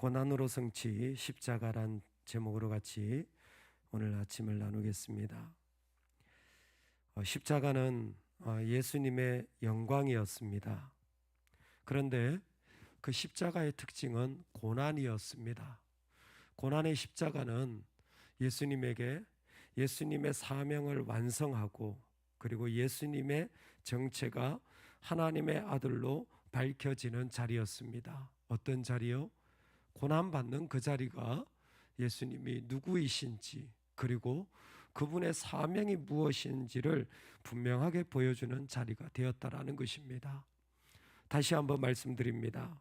고난으로 성취 십자가란 제목으로 같이 오늘 아침을 나누겠습니다. 십자가는 예수님의 영광이었습니다. 그런데 그 십자가의 특징은 고난이었습니다. 고난의 십자가는 예수님에게 예수님의 사명을 완성하고 그리고 예수님의 정체가 하나님의 아들로 밝혀지는 자리였습니다. 어떤 자리요? 고난받는 그 자리가 예수님이 누구이신지 그리고 그분의 사명이 무엇인지를 분명하게 보여주는 자리가 되었다라는 것입니다. 다시 한번 말씀드립니다.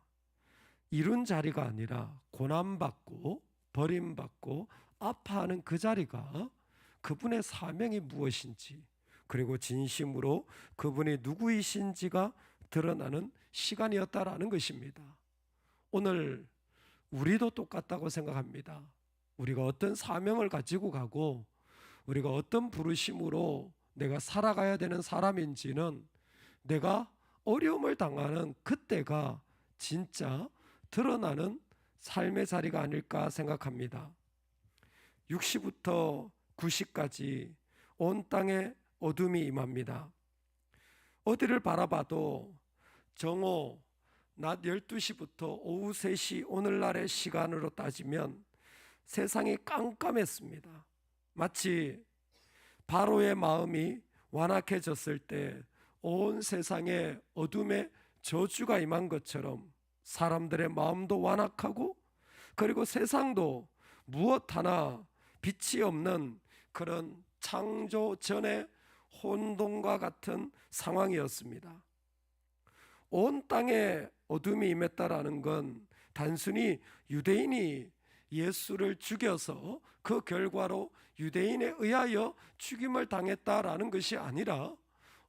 이룬 자리가 아니라 고난받고 버림받고 아파하는 그 자리가 그분의 사명이 무엇인지 그리고 진심으로 그분이 누구이신지가 드러나는 시간이었다라는 것입니다. 오늘 우리도 똑같다고 생각합니다. 우리가 어떤 사명을 가지고 가고 우리가 어떤 부르심으로 내가 살아가야 되는 사람인지는 내가 어려움을 당하는 그때가 진짜 드러나는 삶의 자리가 아닐까 생각합니다. 6시부터 9시까지 온 땅에 어둠이 임합니다. 어디를 바라봐도 정오 낮 12시부터 오후 3시 오늘날의 시간으로 따지면 세상이 깜깜했습니다. 마치 바로의 마음이 완악해졌을 때 온 세상에 어둠의 저주가 임한 것처럼 사람들의 마음도 완악하고 그리고 세상도 무엇 하나 빛이 없는 그런 창조 전의 혼돈과 같은 상황이었습니다. 온 땅에 어둠이 임했다라는 건 단순히 유대인이 예수를 죽여서 그 결과로 유대인에 의하여 죽임을 당했다라는 것이 아니라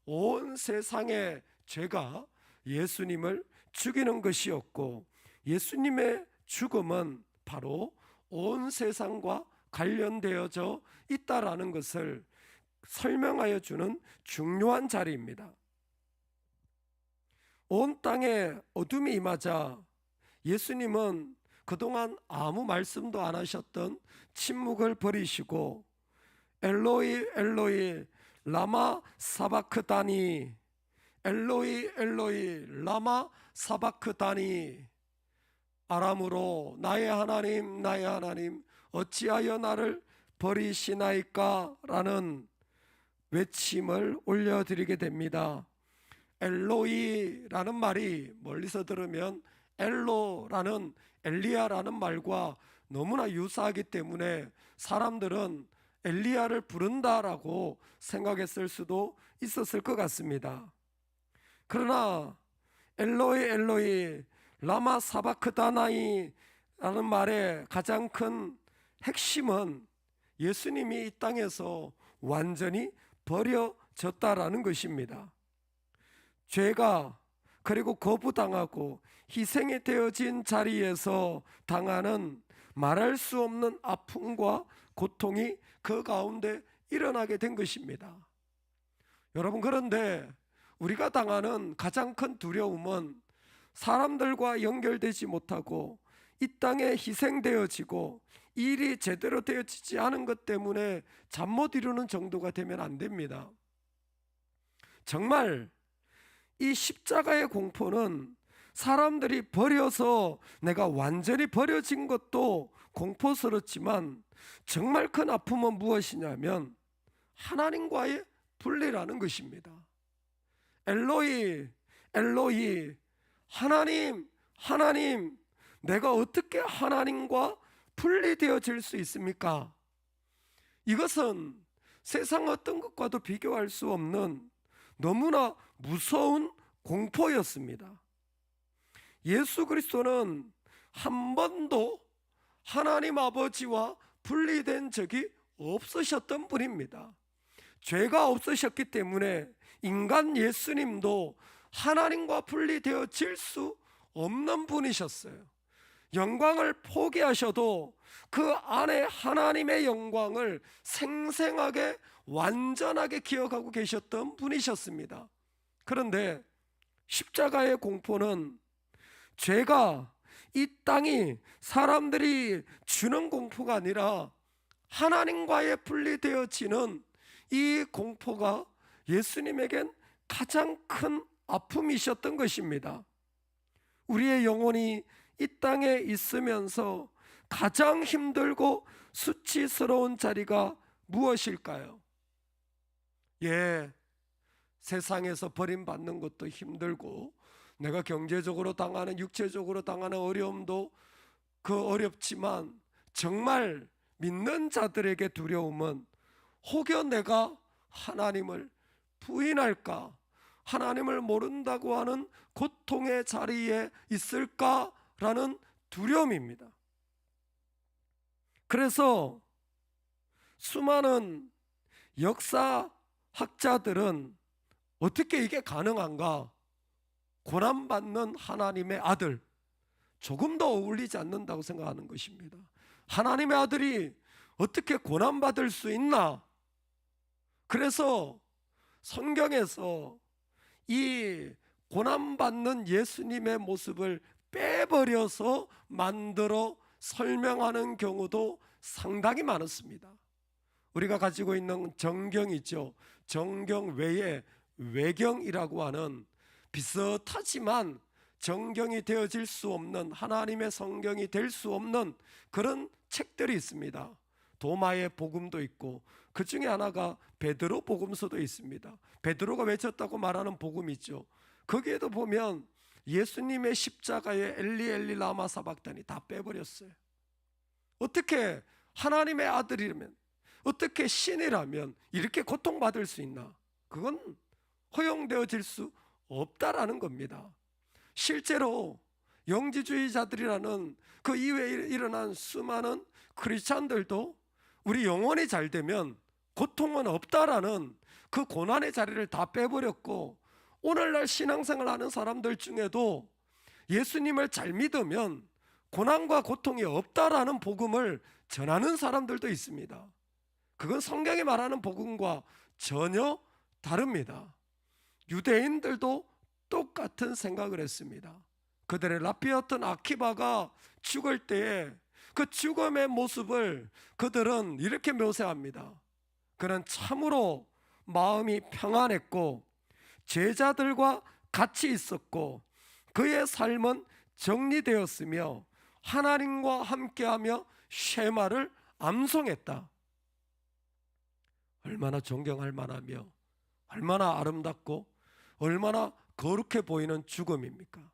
온 세상의 죄가 예수님을 죽이는 것이었고 예수님의 죽음은 바로 온 세상과 관련되어져 있다라는 것을 설명하여 주는 중요한 자리입니다. 온 땅에 어둠이 임하자 예수님은 그동안 아무 말씀도 안 하셨던 침묵을 버리시고 엘로이 엘로이 라마 사바크다니 엘로이 엘로이 라마 사바크다니 아람으로 나의 하나님 어찌하여 나를 버리시나이까 라는 외침을 올려드리게 됩니다. 엘로이라는 말이 멀리서 들으면 엘로라는 엘리야라는 말과 너무나 유사하기 때문에 사람들은 엘리야를 부른다라고 생각했을 수도 있었을 것 같습니다. 그러나 엘로이 엘로이 라마 사바크다나이 라는 말의 가장 큰 핵심은 예수님이 이 땅에서 완전히 버려졌다라는 것입니다. 죄가 그리고 거부당하고 희생이 되어진 자리에서 당하는 말할 수 없는 아픔과 고통이 그 가운데 일어나게 된 것입니다. 여러분, 그런데 우리가 당하는 가장 큰 두려움은 사람들과 연결되지 못하고 이 땅에 희생되어지고 일이 제대로 되어지지 않은 것 때문에 잠 못 이루는 정도가 되면 안 됩니다. 정말 이 십자가의 공포는 사람들이 버려서 내가 완전히 버려진 것도 공포스럽지만 정말 큰 아픔은 무엇이냐면 하나님과의 분리라는 것입니다. 엘로이 엘로이 하나님 내가 어떻게 하나님과 분리되어질 수 있습니까? 이것은 세상 어떤 것과도 비교할 수 없는 너무나 무서운 공포였습니다. 예수 그리스도는 한 번도 하나님 아버지와 분리된 적이 없으셨던 분입니다. 죄가 없으셨기 때문에 인간 예수님도 하나님과 분리되어질 수 없는 분이셨어요. 영광을 포기하셔도 그 안에 하나님의 영광을 생생하게 완전하게 기억하고 계셨던 분이셨습니다. 그런데 십자가의 공포는 죄가 이 땅이 사람들이 주는 공포가 아니라 하나님과의 분리되어지는 이 공포가 예수님에겐 가장 큰 아픔이셨던 것입니다. 우리의 영혼이 이 땅에 있으면서 가장 힘들고 수치스러운 자리가 무엇일까요? 세상에서 버림받는 것도 힘들고 내가 경제적으로 당하는, 육체적으로 당하는 어려움도 어렵지만 정말 믿는 자들에게 두려움은 혹여 내가 하나님을 부인할까, 하나님을 모른다고 하는 고통의 자리에 있을까라는 두려움입니다. 그래서 수많은 역사학자들은 어떻게 이게 가능한가? 고난받는 하나님의 아들, 조금 더 어울리지 않는다고 생각하는 것입니다. 하나님의 아들이 어떻게 고난받을 수 있나? 그래서 성경에서 이 고난받는 예수님의 모습을 빼버려서 만들어 설명하는 경우도 상당히 많았습니다. 우리가 가지고 있는 정경이죠. 정경 외에 외경이라고 하는 비슷하지만 정경이 되어질 수 없는, 하나님의 성경이 될 수 없는 그런 책들이 있습니다. 도마의 복음도 있고 그 중에 하나가 베드로 복음서도 있습니다. 베드로가 외쳤다고 말하는 복음이 있죠. 거기에도 보면 예수님의 십자가에 엘리 엘리 라마 사박다니 다 빼버렸어요. 어떻게 하나님의 아들이라면, 어떻게 신이라면 이렇게 고통받을 수 있나? 그건 허용되어질 수 없다라는 겁니다. 실제로 영지주의자들이라는 그 이후에 일어난 수많은 크리스찬들도 우리 영혼이 잘 되면 고통은 없다라는 그 고난의 자리를 다 빼버렸고, 오늘날 신앙생활 하는 사람들 중에도 예수님을 잘 믿으면 고난과 고통이 없다라는 복음을 전하는 사람들도 있습니다. 그건 성경이 말하는 복음과 전혀 다릅니다. 유대인들도 똑같은 생각을 했습니다. 그들의 랍비였던 아키바가 죽을 때에 그 죽음의 모습을 그들은 이렇게 묘사합니다. 그는 참으로 마음이 평안했고 제자들과 같이 있었고 그의 삶은 정리되었으며 하나님과 함께하며 쉐마를 암송했다. 얼마나 존경할 만하며 얼마나 아름답고 얼마나 거룩해 보이는 죽음입니까?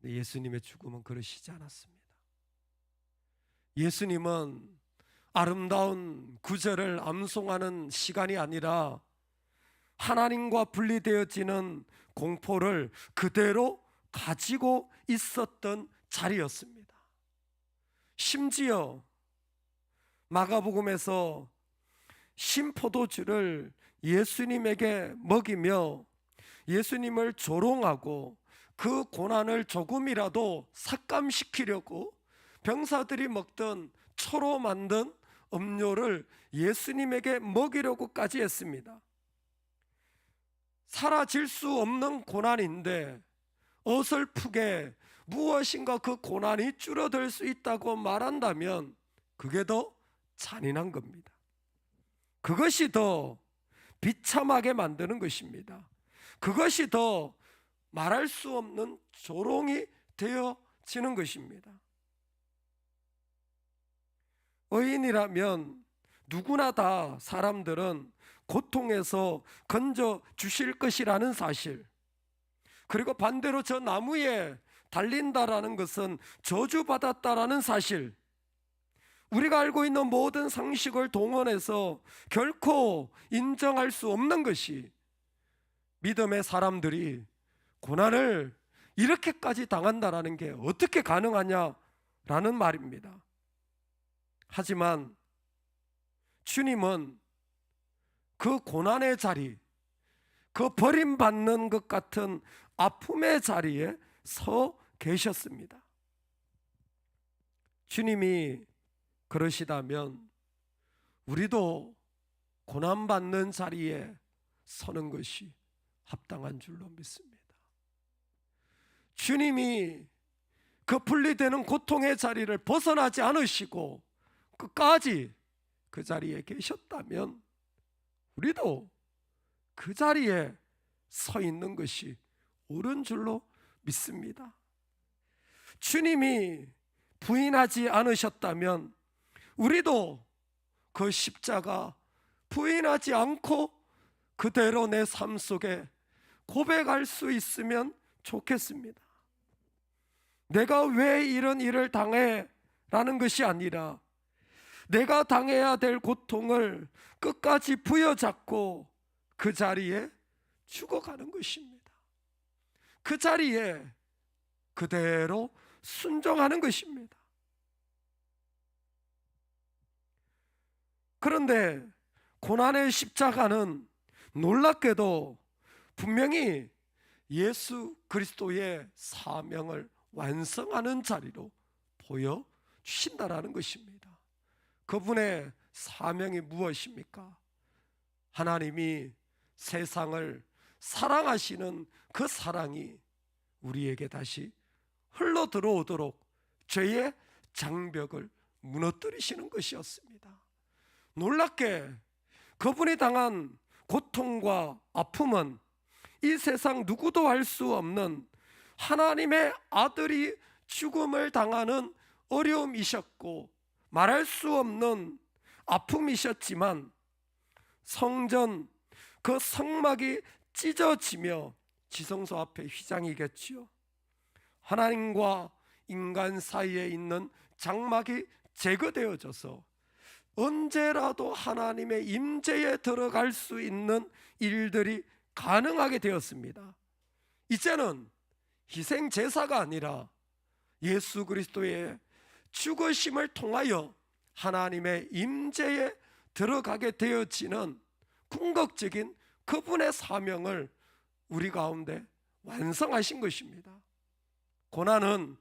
근데 예수님의 죽음은 그러시지 않았습니다. 예수님은 아름다운 구절을 암송하는 시간이 아니라 하나님과 분리되어지는 공포를 그대로 가지고 있었던 자리였습니다. 심지어 마가복음에서 신포도주를 예수님에게 먹이며 예수님을 조롱하고 그 고난을 조금이라도 삭감시키려고 병사들이 먹던 초로 만든 음료를 예수님에게 먹이려고까지 했습니다. 사라질 수 없는 고난인데 어설프게 무엇인가 그 고난이 줄어들 수 있다고 말한다면 그게 더 잔인한 겁니다. 그것이 더 비참하게 만드는 것입니다. 그것이 더 말할 수 없는 조롱이 되어지는 것입니다. 의인이라면 누구나 다 사람들은 고통에서 건져 주실 것이라는 사실, 그리고 반대로 저 나무에 달린다라는 것은 저주받았다라는 사실, 우리가 알고 있는 모든 상식을 동원해서 결코 인정할 수 없는 것이 믿음의 사람들이 고난을 이렇게까지 당한다라는 게 어떻게 가능하냐라는 말입니다. 하지만 주님은 그 고난의 자리, 그 버림받는 것 같은 아픔의 자리에 서 계셨습니다. 주님이 그러시다면 우리도 고난받는 자리에 서는 것이 합당한 줄로 믿습니다. 주님이 그 분리되는 고통의 자리를 벗어나지 않으시고 끝까지 그 자리에 계셨다면 우리도 그 자리에 서 있는 것이 옳은 줄로 믿습니다. 주님이 부인하지 않으셨다면 우리도 그 십자가 부인하지 않고 그대로 내 삶 속에 고백할 수 있으면 좋겠습니다. 내가 왜 이런 일을 당해? 라는 것이 아니라 내가 당해야 될 고통을 끝까지 부여잡고 그 자리에 죽어가는 것입니다. 그 자리에 그대로 순종하는 것입니다. 그런데 고난의 십자가는 놀랍게도 분명히 예수 그리스도의 사명을 완성하는 자리로 보여주신다라는 것입니다. 그분의 사명이 무엇입니까? 하나님이 세상을 사랑하시는 그 사랑이 우리에게 다시 흘러 들어오도록 죄의 장벽을 무너뜨리시는 것이었습니다. 놀랍게 그분이 당한 고통과 아픔은 이 세상 누구도 알 수 없는 하나님의 아들이 죽음을 당하는 어려움이셨고 말할 수 없는 아픔이셨지만 성전 그 성막이 찢어지며 지성소 앞에 휘장이겠지요. 하나님과 인간 사이에 있는 장막이 제거되어져서 언제라도 하나님의 임재에 들어갈 수 있는 일들이 가능하게 되었습니다. 이제는 희생 제사가 아니라 예수 그리스도의 죽으심을 통하여 하나님의 임재에 들어가게 되어지는 궁극적인 그분의 사명을 우리 가운데 완성하신 것입니다. 고난은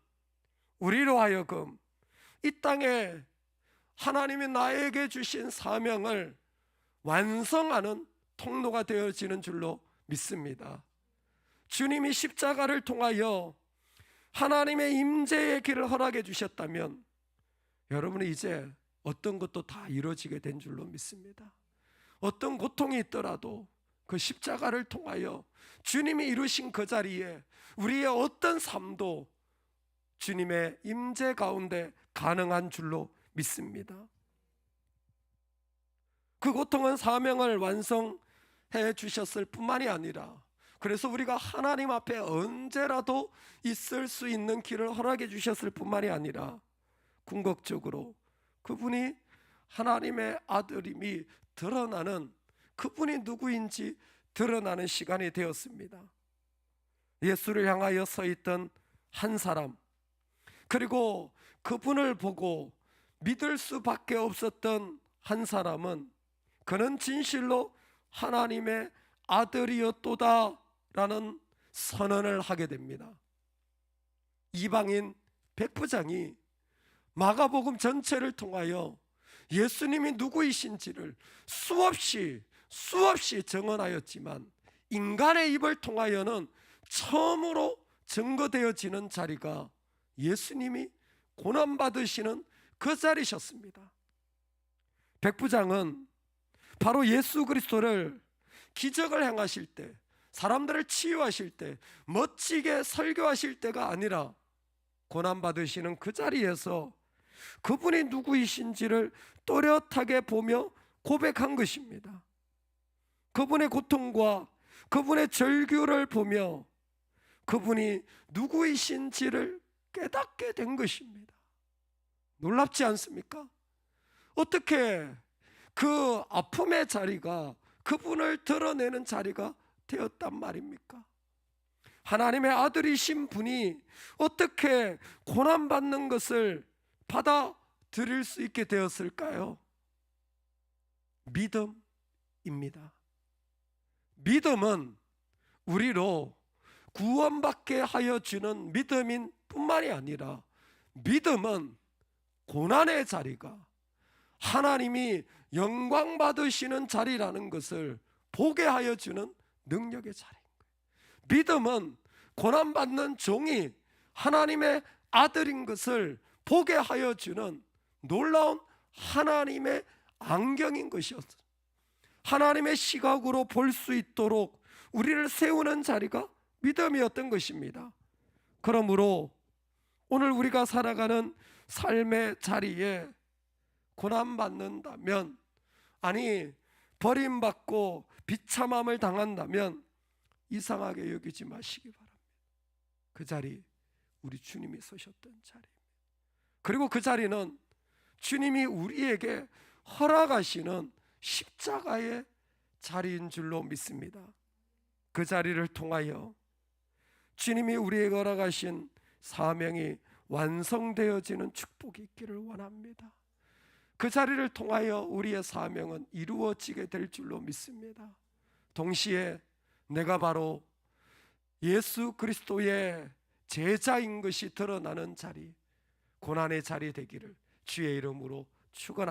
우리로 하여금 이 땅에 하나님이 나에게 주신 사명을 완성하는 통로가 되어지는 줄로 믿습니다. 주님이 십자가를 통하여 하나님의 임재의 길을 허락해 주셨다면 여러분은 이제 어떤 것도 다 이루어지게 된 줄로 믿습니다. 어떤 고통이 있더라도 그 십자가를 통하여 주님이 이루신 그 자리에 우리의 어떤 삶도 주님의 임재 가운데 가능한 줄로 믿습니다. 그 고통은 사명을 완성해 주셨을 뿐만이 아니라 그래서 우리가 하나님 앞에 언제라도 있을 수 있는 길을 허락해 주셨을 뿐만이 아니라 궁극적으로 그분이 하나님의 아들임이 드러나는 그분이 누구인지 드러나는 시간이 되었습니다. 예수를 향하여 서 있던 한 사람, 그리고 그분을 보고 믿을 수밖에 없었던 한 사람은 그는 진실로 하나님의 아들이었도다 라는 선언을 하게 됩니다. 이방인 백부장이 마가복음 전체를 통하여 예수님이 누구이신지를 수없이 증언하였지만 인간의 입을 통하여는 처음으로 증거되어지는 자리가 예수님이 고난받으시는 그 자리셨습니다. 백부장은 바로 예수 그리스도를 기적을 행하실 때, 사람들을 치유하실 때, 멋지게 설교하실 때가 아니라 고난받으시는 그 자리에서 그분이 누구이신지를 또렷하게 보며 고백한 것입니다. 그분의 고통과 그분의 절규를 보며 그분이 누구이신지를 깨닫게 된 것입니다. 놀랍지 않습니까? 어떻게 그 아픔의 자리가 그분을 드러내는 자리가 되었단 말입니까? 하나님의 아들이신 분이 어떻게 고난받는 것을 받아들일 수 있게 되었을까요? 믿음입니다. 믿음은 우리로 구원받게 하여 주는 믿음인 뿐만이 아니라 믿음은 고난의 자리가 하나님이 영광 받으시는 자리라는 것을 보게 하여 주는 능력의 자리인 거예요. 믿음은 고난받는 종이 하나님의 아들인 것을 보게 하여 주는 놀라운 하나님의 안경인 것이었어요. 하나님의 시각으로 볼 수 있도록 우리를 세우는 자리가 믿음이었던 것입니다. 그러므로 오늘 우리가 살아가는 삶의 자리에 고난받는다면, 아니 버림받고 비참함을 당한다면 이상하게 여기지 마시기 바랍니다. 그 자리 우리 주님이 서셨던 자리입니다. 그리고 그 자리는 주님이 우리에게 허락하시는 십자가의 자리인 줄로 믿습니다. 그 자리를 통하여 주님이 우리에게 허락하신 사명이 완성되어지는 축복이 있기를 원합니다. 그 자리를 통하여 우리의 사명은 이루어지게 될 줄로 믿습니다. 동시에 내가 바로 예수 그리스도의 제자인 것이 드러나는 자리, 고난의 자리 되기를 주의 이름으로 축원합니다.